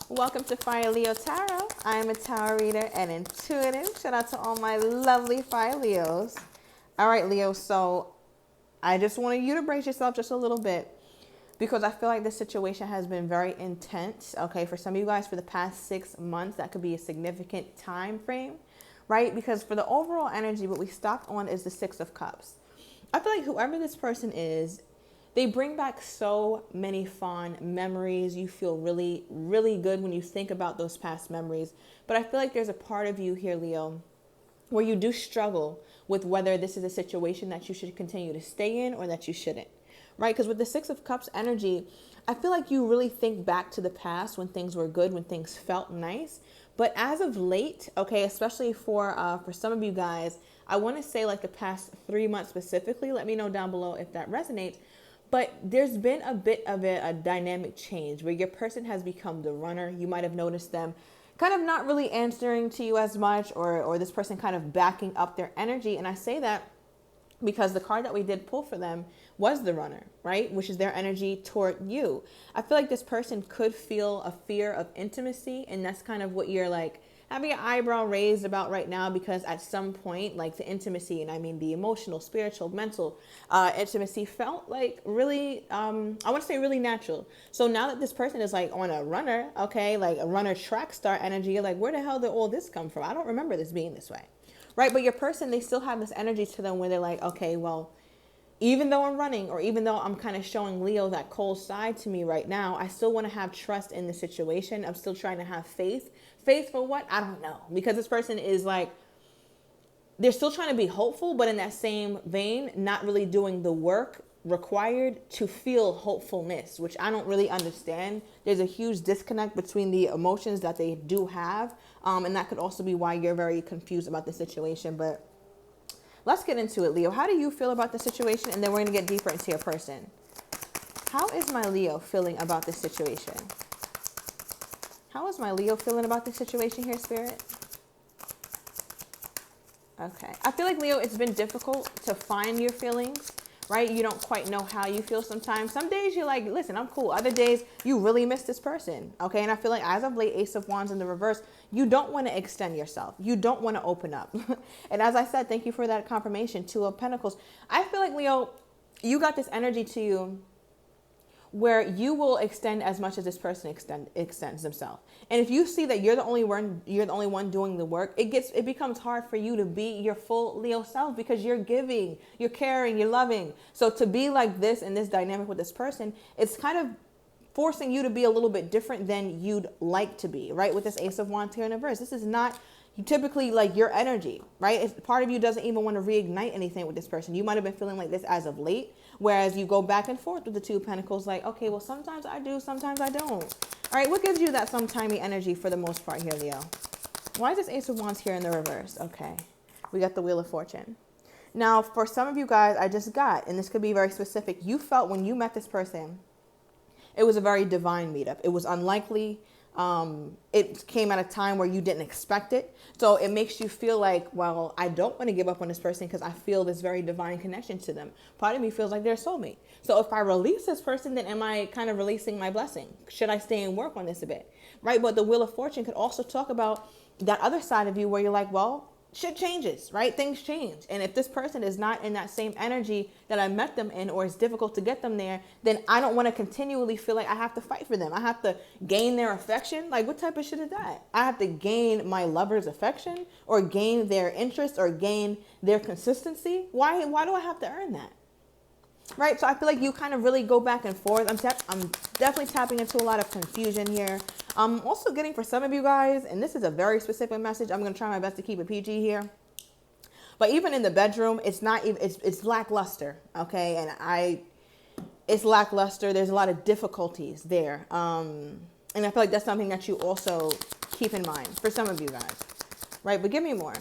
Welcome to Fire Leo Tarot. I am a tarot reader and intuitive. Shout out to all my lovely Fire Leos. All right, Leo, so I just wanted you to brace yourself just a little bit because I feel like this situation has been very intense. Okay, for some of you guys, for the past 6 months, that could be a significant time frame, right? Because for the overall energy, what we stopped on is the Six of Cups. I feel like whoever this person is, they bring back so many fond memories. You feel really, really good when you think about those past memories. But I feel like there's a part of you here, Leo, where you do struggle with whether this is a situation that you should continue to stay in or that you shouldn't, right? Because with the Six of Cups energy, I feel like you really think back to the past when things were good, when things felt nice. But as of late, okay, especially for some of you guys, I want to say like the past 3 months specifically, let me know down below if that resonates. But there's been a bit of a dynamic change where your person has become the runner. You might have noticed them kind of not really answering to you as much, or this person kind of backing up their energy. And I say that because the card that we did pull for them was the runner, right? Which is their energy toward you. I feel like this person could feel a fear of intimacy. And that's kind of what you're like having your eyebrow raised about right now, because at some point, like the intimacy, and I mean the emotional, spiritual, mental intimacy felt like really, I want to say really natural. So now that this person is like on a runner, okay, like a runner track star energy, you're like, where the hell did all this come from? I don't remember this being this way, right? But your person, they still have this energy to them where they're like, okay, well, even though I'm running, or even though I'm kind of showing Leo that cold side to me right now, I still want to have trust in the situation. I'm still trying to have faith. Faith for what? I don't know. Because this person is like, they're still trying to be hopeful, but in that same vein, not really doing the work required to feel hopefulness, which I don't really understand. There's a huge disconnect between the emotions that they do have. And that could also be why you're very confused about the situation. But let's get into it, Leo. How do you feel about the situation? And then we're going to get deeper into your person. How is my Leo feeling about this situation? How is my Leo feeling about this situation here, Spirit? Okay. I feel like, Leo, it's been difficult to find your feelings, right? You don't quite know how you feel sometimes. Some days you're like, listen, I'm cool. Other days you really miss this person, okay? And I feel like as of late, Ace of Wands in the reverse, you don't want to extend yourself. You don't want to open up. And as I said, thank you for that confirmation, Two of Pentacles. I feel like, Leo, you got this energy to you where you will extend as much as this person extends themselves. And if you see that you're the only one doing the work, it becomes hard for you to be your full Leo self, because you're giving, you're caring, you're loving. So to be like this in this dynamic with this person, it's kind of forcing you to be a little bit different than you'd like to be, right? With this Ace of Wands here in the reverse, this is not typically like your energy, right? It's, part of you doesn't even want to reignite anything with this person. You might have been feeling like this as of late, whereas you go back and forth with the Two of Pentacles, like, okay, well, sometimes I do, sometimes I don't. All right, what gives you that sometimey energy for the most part here, Leo? Why is this Ace of Wands here in the reverse? Okay, we got the Wheel of Fortune. Now, for some of you guys, I just got, and this could be very specific, you felt when you met this person, it was a very divine meetup. It was unlikely. It came at a time where you didn't expect it. So it makes you feel like, well, I don't want to give up on this person because I feel this very divine connection to them. Part of me feels like they're a soulmate. So if I release this person, then am I kind of releasing my blessing? Should I stay and work on this a bit? Right? But the Wheel of Fortune could also talk about that other side of you where you're like, well, shit changes, right? Things change. And if this person is not in that same energy that I met them in, or it's difficult to get them there, then I don't want to continually feel like I have to fight for them. I have to gain their affection. Like, what type of shit is that? I have to gain my lover's affection, or gain their interest, or gain their consistency. Why do I have to earn that? Right? So I feel like you kind of really go back and forth. I'm definitely tapping into a lot of confusion here. I'm also getting, for some of you guys, and this is a very specific message, I'm going to try my best to keep it PG here. But even in the bedroom, it's not even, it's lackluster. Okay. And it's lackluster. There's a lot of difficulties there. And I feel like that's something that you also keep in mind for some of you guys. Right. But give me more.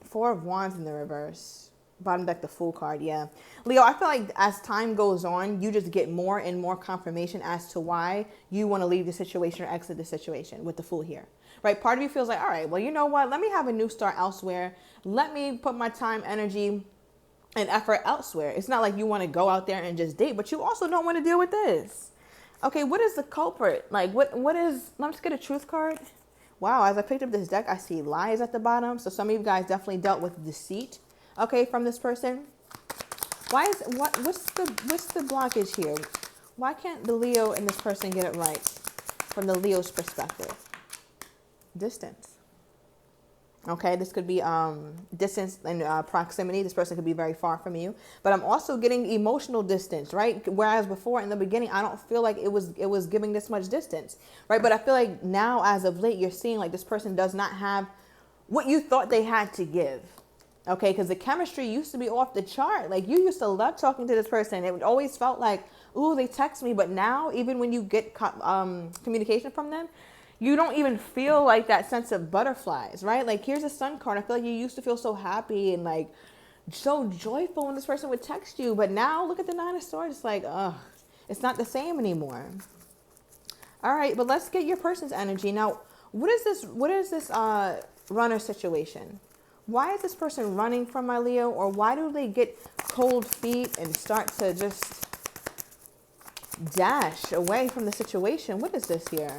Four of Wands in the reverse. Bottom deck, the Fool card. Yeah. Leo, I feel like as time goes on, you just get more and more confirmation as to why you want to leave the situation or exit the situation with the Fool here. Right? Part of you feels like, all right, well, you know what? Let me have a new start elsewhere. Let me put my time, energy, and effort elsewhere. It's not like you want to go out there and just date, but you also don't want to deal with this. Okay, what is the culprit? Like, what is, let me just get a truth card. Wow, as I picked up this deck, I see lies at the bottom. So some of you guys definitely dealt with deceit, okay, from this person. Why is, what's the blockage here? Why can't the Leo and this person get it right from the Leo's perspective? Distance. Okay, this could be distance and proximity. This person could be very far from you, but I'm also getting emotional distance, right? Whereas before in the beginning, I don't feel like it was giving this much distance, right? But I feel like now, as of late, you're seeing like this person does not have what you thought they had to give. Okay, because the chemistry used to be off the chart. Like, you used to love talking to this person. It always felt like, ooh, they text me. But now, even when you get communication from them, you don't even feel like that sense of butterflies, right? Like, here's a sun card. I feel like you used to feel so happy and like so joyful when this person would text you. But now, look at the Nine of Swords. It's like, ugh, it's not the same anymore. All right, but let's get your person's energy. Now, what is this runner situation? Why is this person running from my Leo? Or why do they get cold feet and start to just dash away from the situation? What is this here?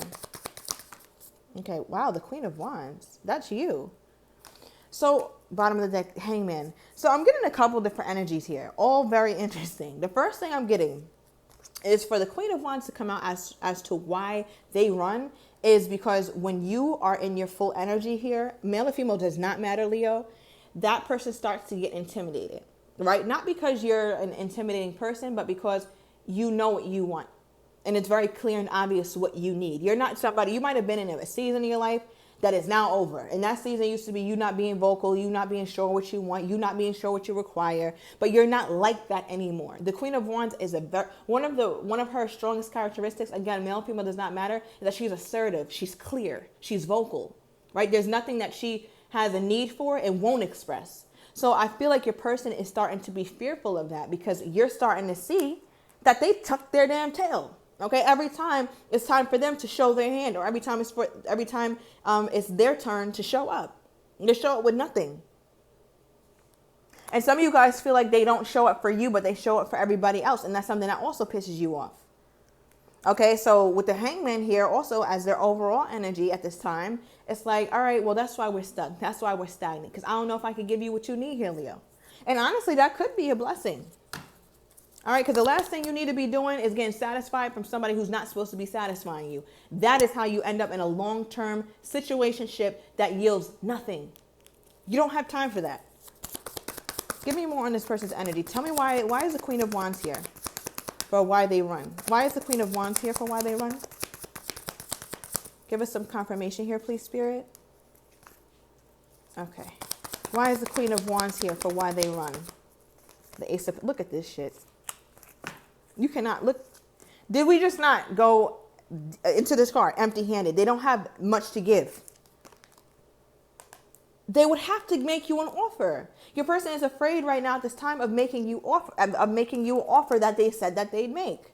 Okay, wow, the Queen of Wands. That's you. So, bottom of the deck, Hangman. So I'm getting a couple different energies here, all very interesting. The first thing I'm getting is for the Queen of Wands to come out as to why they run is because when you are in your full energy here, male or female does not matter, Leo, that person starts to get intimidated, right? Not because you're an intimidating person, but because you know what you want. And it's very clear and obvious what you need. You're not somebody, you might have been in a season in your life that is now over. And that season used to be you not being vocal, you not being sure what you want, you not being sure what you require, but you're not like that anymore. The Queen of Wands is one of her strongest characteristics, again, male, female does not matter, is that she's assertive, she's clear, she's vocal, right? There's nothing that she has a need for and won't express. So I feel like your person is starting to be fearful of that because you're starting to see that they tuck their damn tail. Okay, every time it's time for them to show their hand, or every time it's their turn to show up. They show up with nothing. And some of you guys feel like they don't show up for you, but they show up for everybody else, and that's something that also pisses you off. Okay, so with the Hangman here, also as their overall energy at this time, it's like, all right, well, that's why we're stuck. That's why we're stagnant, because I don't know if I can give you what you need here, Leo. And honestly, that could be a blessing. All right, because the last thing you need to be doing is getting satisfied from somebody who's not supposed to be satisfying you. That is how you end up in a long-term situationship that yields nothing. You don't have time for that. Give me more on this person's energy. Tell me why is the Queen of Wands here for why they run? Why is the Queen of Wands here for why they run? Give us some confirmation here, please, Spirit. Okay. Why is the Queen of Wands here for why they run? The Ace of... Look at this shit. You cannot look. Did we just not go into this card empty-handed? They don't have much to give. They would have to make you an offer. Your person is afraid right now at this time of making you an offer that they said that they'd make.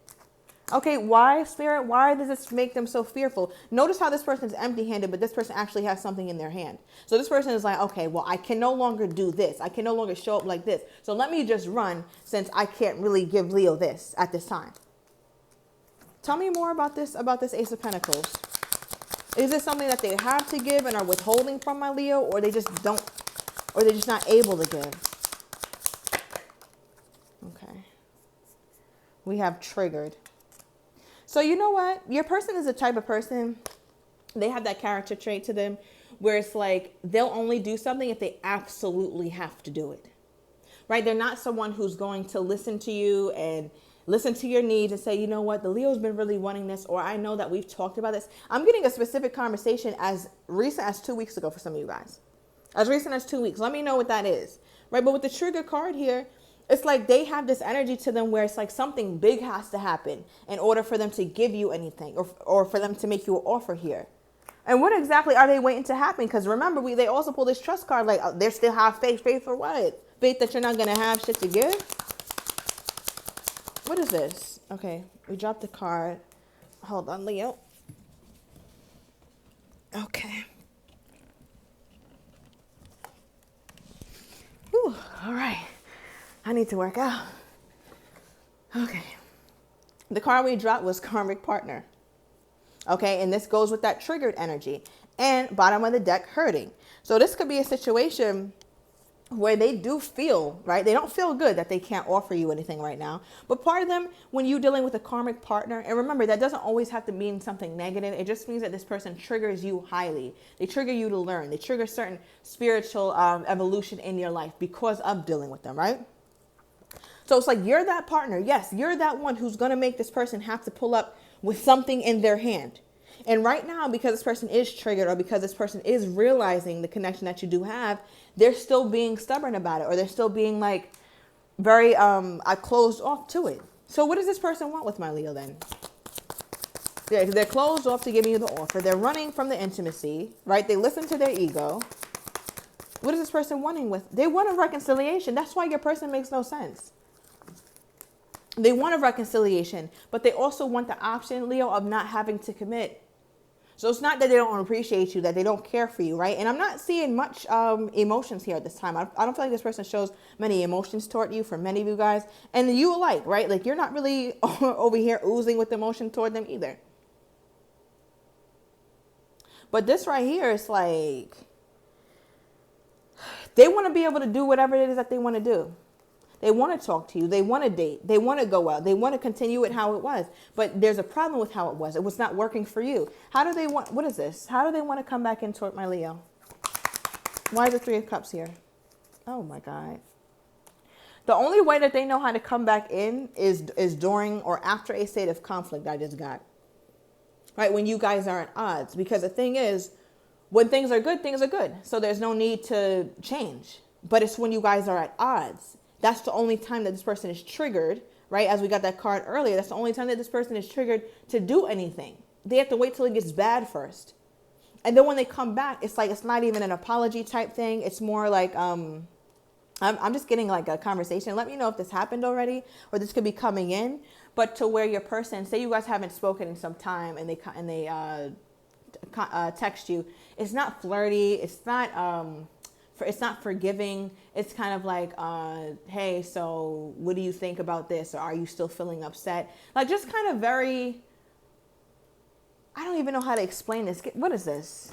Okay, why, Spirit? Why does this make them so fearful? Notice how this person is empty-handed, but this person actually has something in their hand. So this person is like, okay, well, I can no longer do this. I can no longer show up like this. So let me just run since I can't really give Leo this at this time. Tell me more about this Ace of Pentacles. Is this something that they have to give and are withholding from my Leo, or they just don't, or they're just not able to give? Okay. We have triggered. So you know what? Your person is the type of person, they have that character trait to them where it's like they'll only do something if they absolutely have to do it. Right? They're not someone who's going to listen to you and listen to your needs and say, you know what, the Leo's been really wanting this, or I know that we've talked about this. I'm getting a specific conversation as recent as 2 weeks ago for some of you guys. As recent as 2 weeks. Let me know what that is. Right? But with the trigger card here, it's like they have this energy to them where it's like something big has to happen in order for them to give you anything or for them to make you an offer here. And what exactly are they waiting to happen? Because remember, they also pull this trust card like they still have faith. Faith for what? Faith that you're not going to have shit to give? What is this? Okay, we dropped the card. Hold on, Leo. Okay. Whew, all right. I need to work out. Okay. The card we dropped was karmic partner. Okay, and this goes with that triggered energy. And bottom of the deck, hurting. So this could be a situation where they do feel, right? They don't feel good that they can't offer you anything right now. But part of them, when you're dealing with a karmic partner, and remember, that doesn't always have to mean something negative. It just means that this person triggers you highly. They trigger you to learn. They trigger certain spiritual evolution in your life because of dealing with them, right? So it's like you're that partner. Yes, you're that one who's going to make this person have to pull up with something in their hand. And right now, because this person is triggered or because this person is realizing the connection that you do have, they're still being stubborn about it, or they're still being like very closed off to it. So what does this person want with my Leo then? They're closed off to giving you the offer. They're running from the intimacy, right? They listen to their ego. What is this person wanting with? They want a reconciliation. That's why your person makes no sense. They want a reconciliation, but they also want the option, Leo, of not having to commit. So it's not that they don't appreciate you, that they don't care for you, right? And I'm not seeing much emotions here at this time. I don't feel like this person shows many emotions toward you, for many of you guys. And you alike, right? Like you're not really over here oozing with emotion toward them either. But this right here is like, they want to be able to do whatever it is that they want to do. They want to talk to you. They want to date. They want to go out. They want to continue it how it was. But there's a problem with how it was. It was not working for you. How do they want, what is this? How do they want to come back in toward my Leo? Why is the Three of Cups here? Oh my God. The only way that they know how to come back in is during or after a state of conflict I just got. Right? When you guys are at odds. Because the thing is, when things are good, things are good. So there's no need to change. But it's when you guys are at odds. That's the only time that this person is triggered, right? As we got that card earlier, that's the only time that this person is triggered to do anything. They have to wait till it gets bad first. And then when they come back, it's like, it's not even an apology type thing. It's more like, I'm just getting like a conversation. Let me know if this happened already, or this could be coming in. But to where your person, say you guys haven't spoken in some time, and they text you, it's not flirty. It's not forgiving. It's kind of like, hey, so what do you think about this? Or are you still feeling upset? Like just kind of very, I don't even know how to explain this. What is this?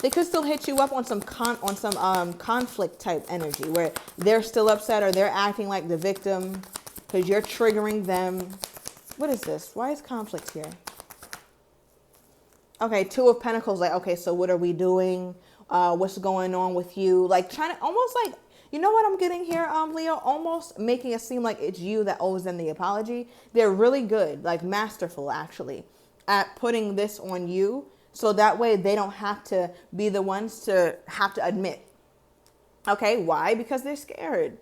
They could still hit you up on some conflict type energy where they're still upset or they're acting like the victim because you're triggering them. What is this? Why is conflict here? Okay, Two of Pentacles, like, okay, so what are we doing? What's going on with you? Like trying to almost like, you know what I'm getting here, Leo? Almost making it seem like it's you that owes them the apology. They're really good, like masterful actually, at putting this on you. So that way they don't have to be the ones to have to admit. Okay, why? Because they're scared.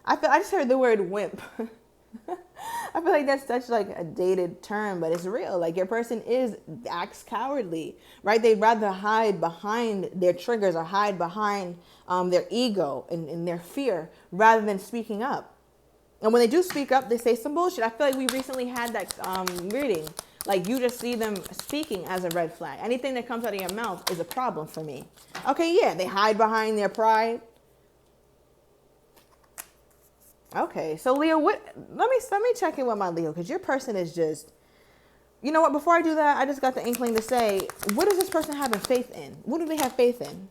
I just heard the word wimp. I feel like that's such like a dated term, but it's real. Like your person acts cowardly, right? They'd rather hide behind their triggers or hide behind their ego and their fear rather than speaking up. And when they do speak up, they say some bullshit. I feel like we recently had that reading. Like you just see them speaking as a red flag. Anything that comes out of your mouth is a problem for me. Okay, yeah, they hide behind their pride. Okay, so Leo, let me check in with my Leo, because your person is just, you know what, before I do that, I just got the inkling to say, what is this person having faith in? What do they have faith in?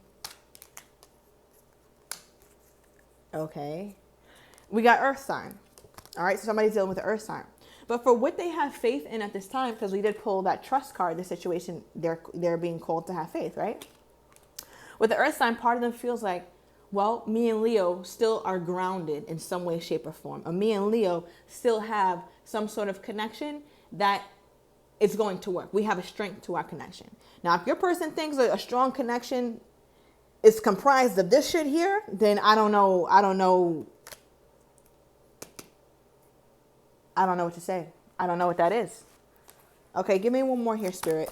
Okay, we got earth sign. All right, so somebody's dealing with the earth sign. But for what they have faith in at this time, because we did pull that trust card, the situation, they're being called to have faith, right? With the earth sign, part of them feels like, well, me and Leo still are grounded in some way, shape, or form. Or me and Leo still have some sort of connection that is going to work. We have a strength to our connection. Now, if your person thinks that a strong connection is comprised of this shit here, then I don't know what to say. I don't know what that is. Okay, give me one more here, Spirit.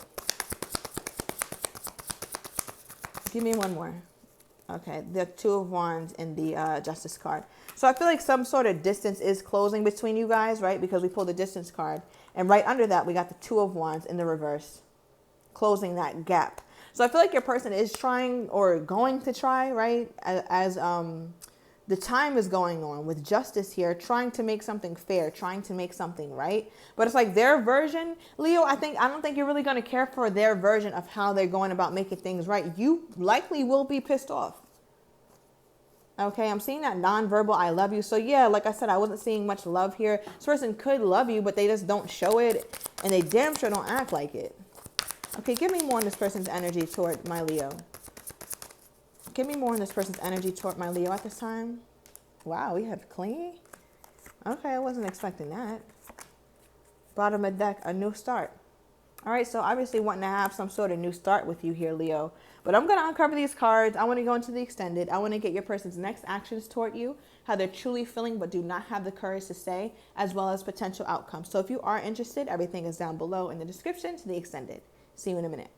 Give me one more. Okay, the Two of Wands and the Justice card. So I feel like some sort of distance is closing between you guys, right? Because we pulled the distance card. And right under that, we got the Two of Wands in the reverse, closing that gap. So I feel like your person is trying or going to try, right? As the time is going on with justice here, trying to make something fair, trying to make something right. But it's like their version, Leo, I don't think you're really going to care for their version of how they're going about making things right. You likely will be pissed off. Okay, I'm seeing that nonverbal I love you. So yeah, like I said, I wasn't seeing much love here. This person could love you, but they just don't show it, and they damn sure don't act like it. Okay, give me more on this person's energy toward my Leo. Give me more on this person's energy toward my Leo at this time. Wow, we have clingy. Okay, I wasn't expecting that. Bottom of deck, a new start. All right, so obviously wanting to have some sort of new start with you here, Leo. But I'm going to uncover these cards. I want to go into the extended. I want to get your person's next actions toward you, how they're truly feeling but do not have the courage to say, as well as potential outcomes. So if you are interested, everything is down below in the description to the extended. See you in a minute.